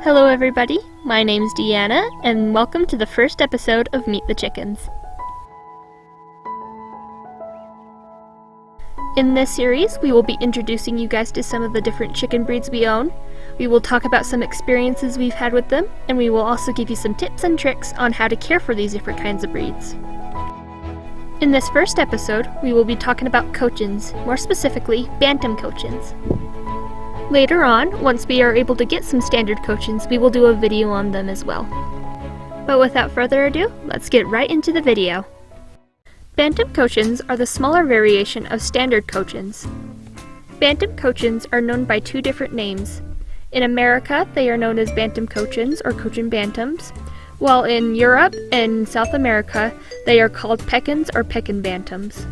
Hello everybody, my name's Deanna, and welcome to the first episode of Meet the Chickens. In this series, we will be introducing you guys to some of the different chicken breeds we own. We will talk about some experiences we've had with them, and we will also give you some tips and tricks on how to care for these different kinds of breeds. In this first episode, we will be talking about Cochins, more specifically, Bantam Cochins. Later on, once we are able to get some standard Cochins, we will do a video on them as well. But without further ado, let's get right into the video. Bantam Cochins are the smaller variation of standard Cochins. Bantam Cochins are known by two different names. In America, they are known as Bantam Cochins or Cochin Bantams, while in Europe and South America, they are called Pekins or Pekin Bantams.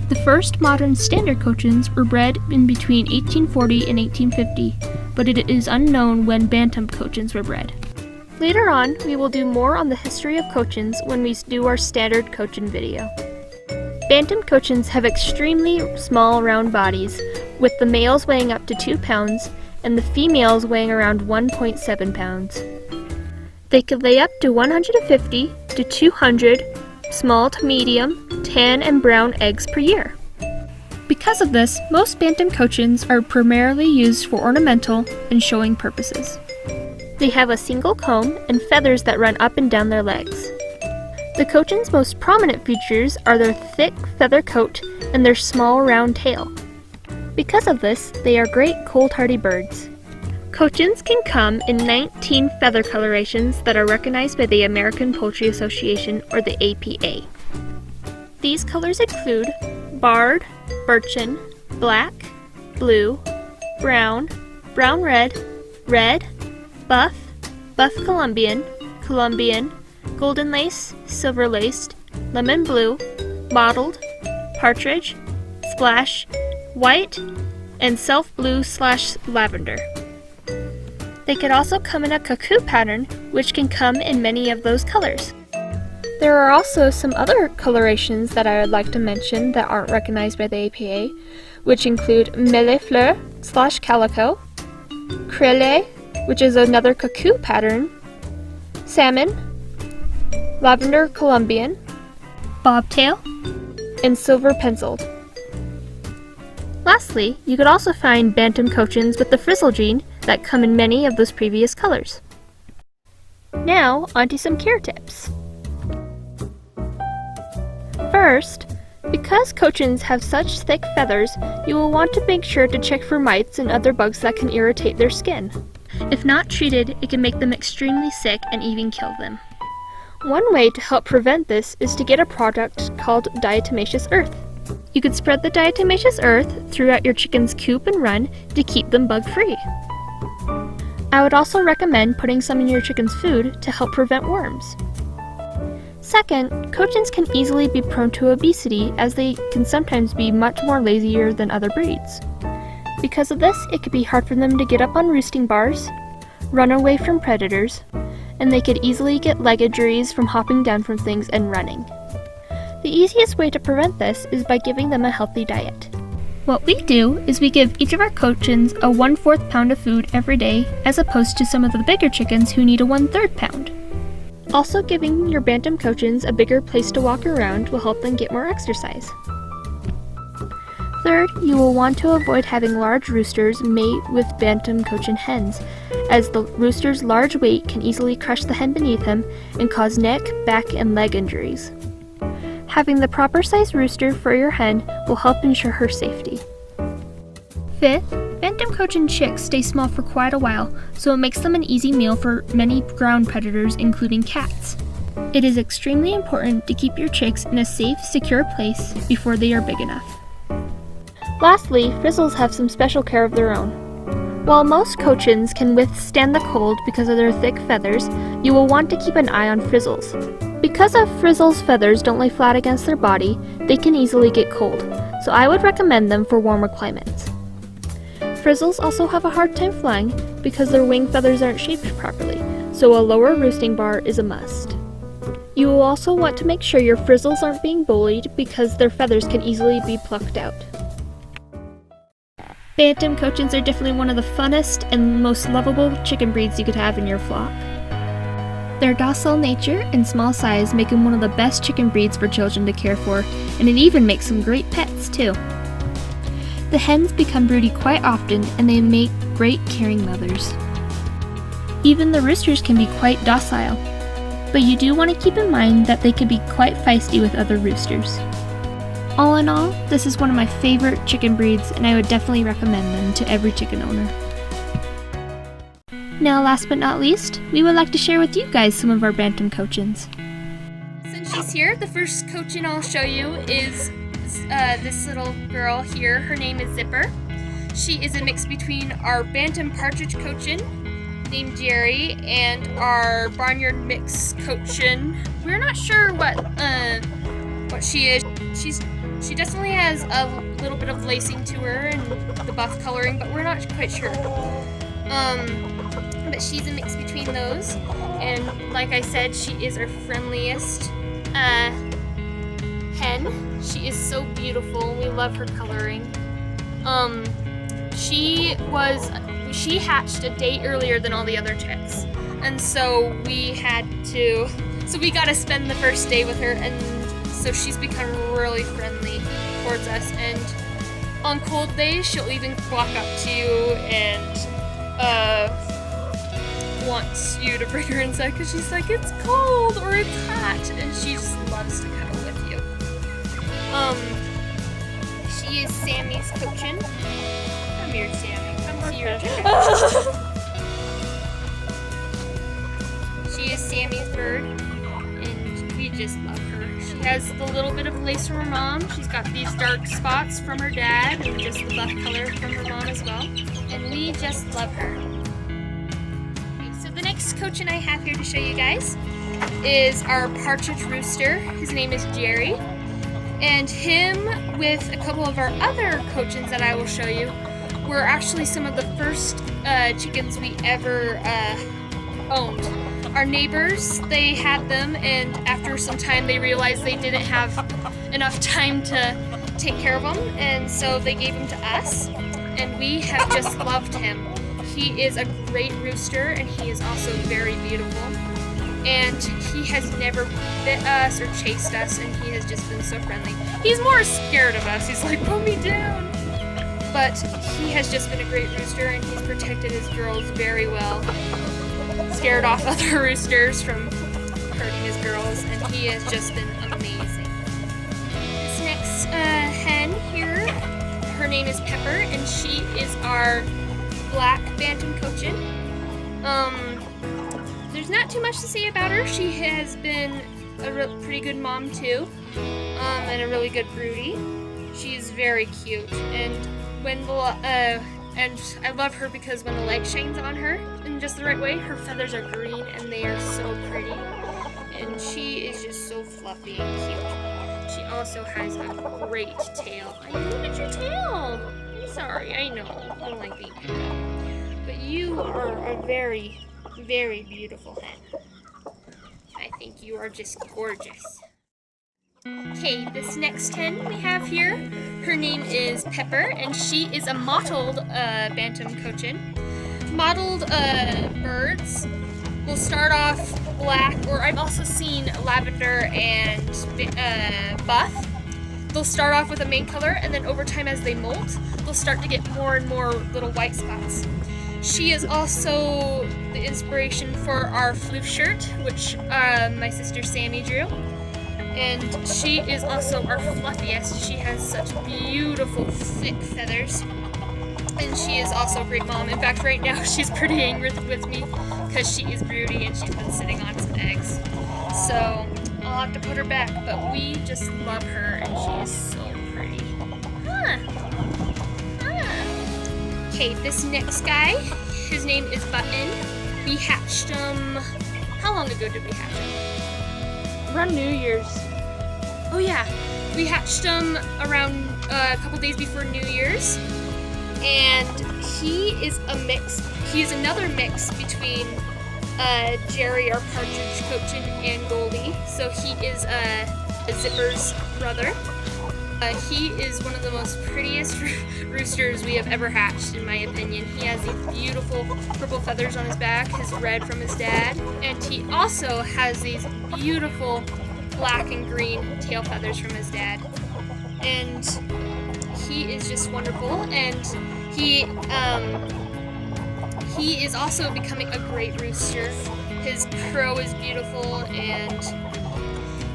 The first modern standard Cochins were bred in between 1840 and 1850, but it is unknown when Bantam Cochins were bred. Later on, we will do more on the history of Cochins when we do our standard Cochin video. Bantam Cochins have extremely small round bodies, with the males weighing up to 2 pounds and the females weighing around 1.7 pounds. They could lay up to 150 to 200 small to medium, tan and brown eggs per year. Because of this, most Bantam Cochins are primarily used for ornamental and showing purposes. They have a single comb and feathers that run up and down their legs. The Cochin's most prominent features are their thick feather coat and their small round tail. Because of this, they are great cold-hardy birds. Cochins can come in 19 feather colorations that are recognized by the American Poultry Association or the APA. These colors include barred, birchen, black, blue, brown, brown-red, red, buff, buff Colombian, Colombian, golden lace, silver laced, lemon blue, mottled, partridge, splash, white, and self-blue/lavender. They could also come in a cuckoo pattern, which can come in many of those colors. There are also some other colorations that I would like to mention that aren't recognized by the APA, which include mêlée fleur/calico, crêlée, which is another cuckoo pattern, salmon, lavender Colombian, bobtail, and silver penciled. Lastly, you could also find Bantam Cochins with the frizzle gene that come in many of those previous colors. Now, onto some care tips. First, because Cochins have such thick feathers, you will want to make sure to check for mites and other bugs that can irritate their skin. If not treated, it can make them extremely sick and even kill them. One way to help prevent this is to get a product called diatomaceous earth. You could spread the diatomaceous earth throughout your chicken's coop and run to keep them bug-free. I would also recommend putting some in your chicken's food to help prevent worms. Second, Cochins can easily be prone to obesity as they can sometimes be much more lazier than other breeds. Because of this, it could be hard for them to get up on roosting bars, run away from predators, and they could easily get leg injuries from hopping down from things and running. The easiest way to prevent this is by giving them a healthy diet. What we do is we give each of our Cochins a 1/4 pound of food every day, as opposed to some of the bigger chickens who need a 1/3 pound. Also, giving your Bantam Cochins a bigger place to walk around will help them get more exercise. Third, you will want to avoid having large roosters mate with Bantam Cochin hens, as the rooster's large weight can easily crush the hen beneath him and cause neck, back, and leg injuries. Having the proper size rooster for your hen will help ensure her safety. Fifth, Bantam Cochin chicks stay small for quite a while, so it makes them an easy meal for many ground predators, including cats. It is extremely important to keep your chicks in a safe, secure place before they are big enough. Lastly, frizzles have some special care of their own. While most Cochins can withstand the cold because of their thick feathers, you will want to keep an eye on frizzles. Because of frizzles' feathers don't lay flat against their body, they can easily get cold, so I would recommend them for warmer climates. Frizzles also have a hard time flying because their wing feathers aren't shaped properly, so a lower roosting bar is a must. You will also want to make sure your frizzles aren't being bullied because their feathers can easily be plucked out. Bantam Cochins are definitely one of the funnest and most lovable chicken breeds you could have in your flock. Their docile nature and small size make them one of the best chicken breeds for children to care for, and it even makes them great pets too. The hens become broody quite often, and they make great caring mothers. Even the roosters can be quite docile, but you do want to keep in mind that they can be quite feisty with other roosters. All in all, this is one of my favorite chicken breeds, and I would definitely recommend them to every chicken owner. Now, last but not least, we would like to share with you guys some of our Bantam Cochins. Since she's here, the first Cochin I'll show you is this little girl here. Her name is Zipper. She is a mix between our Bantam Partridge Cochin, named Jerry, and our Barnyard Mix Cochin. We're not sure what she is. She definitely has a little bit of lacing to her and the buff coloring, but we're not quite sure. But she's a mix between those, and like I said, she is our friendliest hen. She is so beautiful. We love her coloring. She hatched a day earlier than all the other chicks, and so we got to spend the first day with her, and so she's become really friendly towards us. And on cold days, she'll even walk up to you and wants you to bring her inside because she's like, it's cold or it's hot, and she just loves to cuddle with you. She is Sammy's Cochin. Come here, Sammy. Come to your chicken. She is Sammy's bird, and we just love her. She has the little bit of lace from her mom. She's got these dark spots from her dad, and just the buff color from her mom as well. And we just love her. The next Cochin I have here to show you guys is our Partridge Rooster. His name is Jerry, and him with a couple of our other Cochins that I will show you were actually some of the first chickens we ever owned. Our neighbors, they had them, and after some time they realized they didn't have enough time to take care of them, and so they gave him to us, and we have just loved him. He is a great rooster, and he is also very beautiful. And he has never bit us or chased us, and he has just been so friendly. He's more scared of us. He's like, put me down. But he has just been a great rooster, and he's protected his girls very well. Scared off other roosters from hurting his girls, and he has just been amazing. This next hen here, her name is Pepper, and she is our Black Bantam Cochin. There's not too much to say about her. She has been a pretty good mom too, and a really good broody. She's very cute, and and I love her because when the light shines on her in just the right way, her feathers are green and they are so pretty, and she is just so fluffy and cute. She also has a great tail. I mean, look at your tail. Sorry, I know, I don't like being picked up. But you are a very, very beautiful hen. I think you are just gorgeous. Okay, this next hen we have here, her name is Pepper, and she is a mottled Bantam Cochin. Mottled birds will start off black, or I've also seen lavender and buff. They'll start off with a main color, and then over time as they molt, they'll start to get more and more little white spots. She is also the inspiration for our floof shirt, which my sister Sammy drew. And she is also our fluffiest. She has such beautiful, thick feathers. And she is also a great mom. In fact, right now she's pretty angry with me because she is broody and she's been sitting on some eggs. So I'll have to put her back, but we just love her, and she is so pretty. Okay, this next guy, his name is Button. We hatched him, how long ago did we hatch him? Around New Year's. Oh yeah, we hatched him around a couple days before New Year's, and he is a mix. He is another mix between Jerry, our Partridge Cochin, and Goldie. So he is Zipper's brother. He is one of the most prettiest roosters we have ever hatched, in my opinion. He has these beautiful purple feathers on his back, his red from his dad, and he also has these beautiful black and green tail feathers from his dad. And he is just wonderful, and he is also becoming a great rooster. His crow is beautiful, and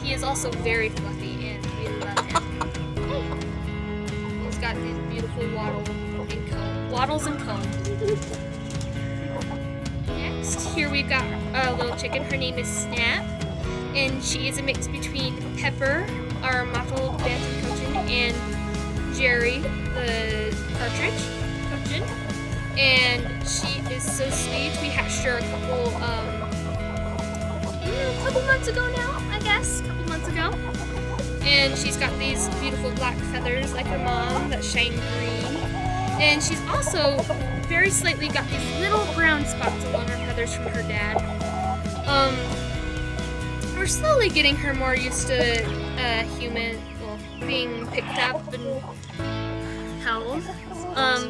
he is also very fluffy, and we love him. He's got these beautiful waddles and combs. Next, here we've got a little chicken. Her name is Snap, and she is a mix between Pepper, our mottled Bantam Cochin, and Jerry, the Partridge Cochin. And she is so sweet. We hatched her a couple months ago now, I guess. A couple months ago. And she's got these beautiful black feathers like her mom that shine green. And she's also very slightly got these little brown spots along her feathers from her dad. We're slowly getting her more used to being picked up and held.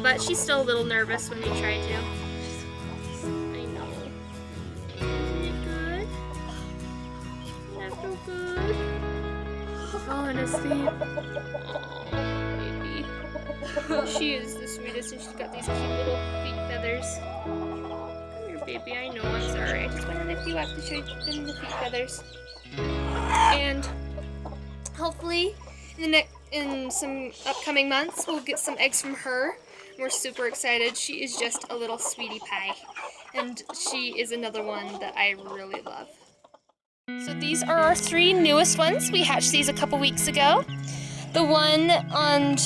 But she's still a little nervous when we try to. I know. Isn't it good? Isn't that so good? Falling asleep. Oh, baby. She is the sweetest, and she's got these cute little feet feathers. Come here, baby. I know, I'm sorry. I just want to lift you up to show you the feet feathers. And hopefully, in some upcoming months, we'll get some eggs from her. We're super excited. She is just a little sweetie pie, and she is another one that I really love. So these are our 3 newest ones. We hatched these a couple weeks ago. The one on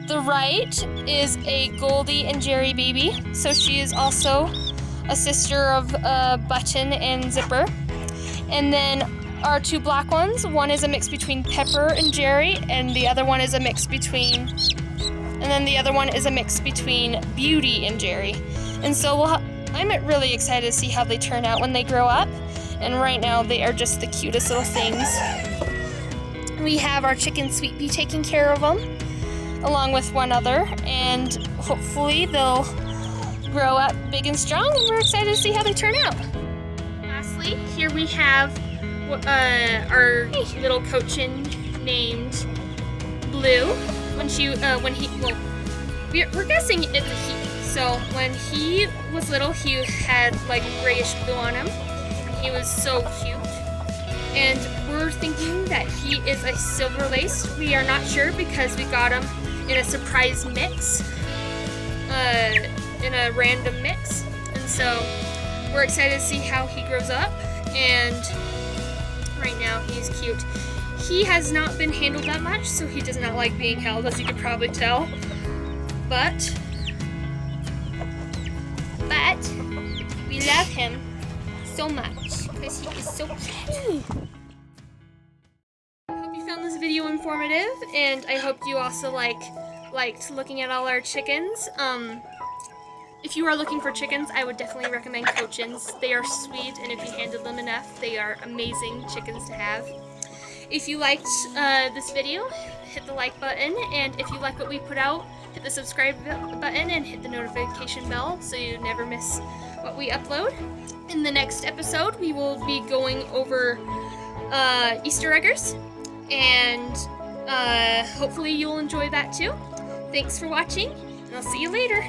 the right is a Goldie and Jerry baby. So she is also a sister of Button and Zipper. And then our 2 black ones, one is a mix between Pepper and Jerry, and the other one is a mix between Beauty and Jerry. And so I'm really excited to see how they turn out when they grow up. And right now they are just the cutest little things. We have our chicken Sweet Pea taking care of them, along with one other, and hopefully they'll grow up big and strong, and we're excited to see how they turn out. Lastly, here we have our little Cochin named Blue. We're guessing it's a he. So when he was little, he had like grayish blue on him. He was so cute. And we're thinking that he is a silver lace. We are not sure because we got him in a surprise mix, in a random mix. And so we're excited to see how he grows up. And right now he's cute. He has not been handled that much, so he does not like being held, as you could probably tell. But we love him so much because he is so cute. I hope you found this video informative, and I hope you also liked looking at all our chickens. If you are looking for chickens, I would definitely recommend Cochins. They are sweet, and if you handle them enough, they are amazing chickens to have. If you liked this video, hit the like button, and if you like what we put out, hit the subscribe button and hit the notification bell so you never miss what we upload. In the next episode, we will be going over Easter eggers, and hopefully you'll enjoy that too. Thanks for watching, and I'll see you later.